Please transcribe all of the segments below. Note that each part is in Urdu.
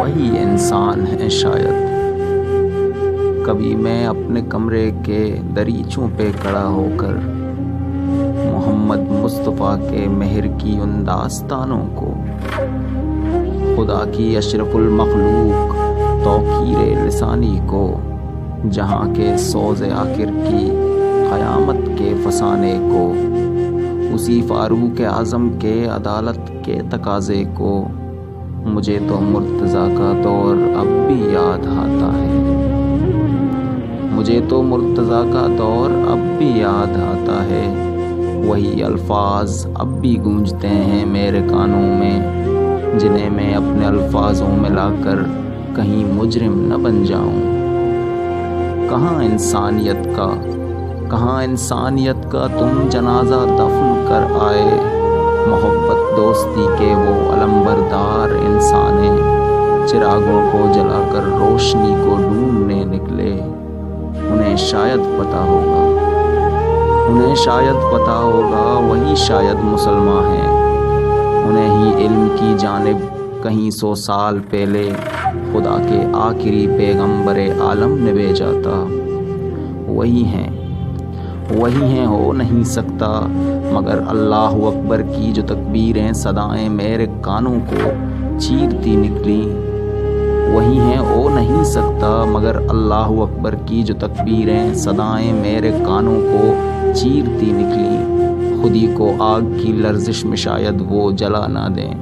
وہی انسان ہے شاید۔ کبھی میں اپنے کمرے کے دریچوں پہ کھڑا ہو کر محمد مصطفیٰ کے مہر کی ان داستانوں کو، خدا کی اشرف المخلوق توقیر لسانی کو، جہاں کے سوز آخر کی قیامت کے فسانے کو، اسی فاروق اعظم کے عدالت کے تقاضے کو، مجھے تو مرتضیٰ کا دور اب بھی یاد آتا ہے، مجھے تو مرتضیٰ کا دور اب بھی یاد آتا ہے۔ وہی الفاظ اب بھی گونجتے ہیں میرے کانوں میں، جنہیں میں اپنے الفاظوں میں لا کر کہیں مجرم نہ بن جاؤں۔ کہاں انسانیت کا تم جنازہ دفن کر آئے، محبت دوستی کے وہ علمبردار انسانے، چراغوں کو جلا کر روشنی کو ڈھونڈنے نکلے۔ انہیں شاید پتہ ہوگا وہی شاید مسلمان ہیں، انہیں ہی علم کی جانب کہیں 100 سال پہلے خدا کے آخری پیغمبر عالم نے بھیجا تھا۔ وہی ہیں ہو نہیں سکتا، مگر اللہ اکبر کی جو تکبیریں صدائیں میرے کانوں کو چیرتی نکلیں۔ وہی ہیں ہو نہیں سکتا، مگر اللہ اکبر کی جو تکبیریں صدائیں میرے کانوں کو چیرتی نکلیں۔ خودی کو آگ کی لرزش میں شاید وہ جلا نہ دیں،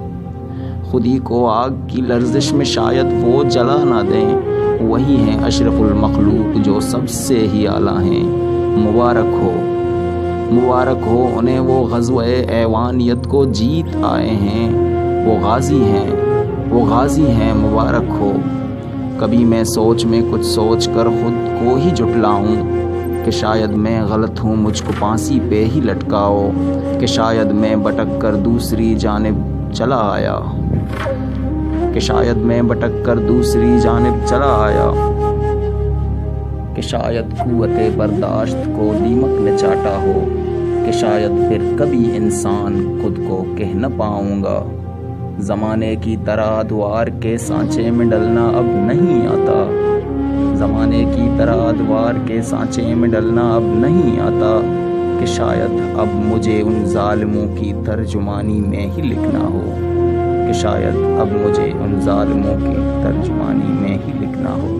خودی کو آگ کی لرزش میں شاید وہ جلا نہ دیں۔ وہی ہیں اشرف المخلوق جو سب سے ہی اعلیٰ ہیں۔ مبارک ہو انہیں، وہ غزوہ ایوانیت کو جیت آئے ہیں، وہ غازی ہیں، مبارک ہو۔ کبھی میں سوچ میں کچھ سوچ کر خود کو ہی جھٹلاؤں کہ شاید میں غلط ہوں، مجھ کو پھانسی پہ ہی لٹکاؤ، کہ شاید میں بھٹک کر دوسری جانب چلا آیا، کہ شاید قوت برداشت کو دیمک نے چاٹا ہو، کہ شاید پھر کبھی انسان خود کو کہہ نہ پاؤں گا۔ زمانے کی طرح ادوار کے سانچے میں ڈلنا اب نہیں آتا، زمانے کی طرح ادوار کے سانچے میں ڈلنا اب نہیں آتا، کہ شاید اب مجھے ان ظالموں کی ترجمانی میں ہی لکھنا ہو، کہ شاید اب مجھے ان ظالموں کی ترجمانی میں ہی لکھنا ہو۔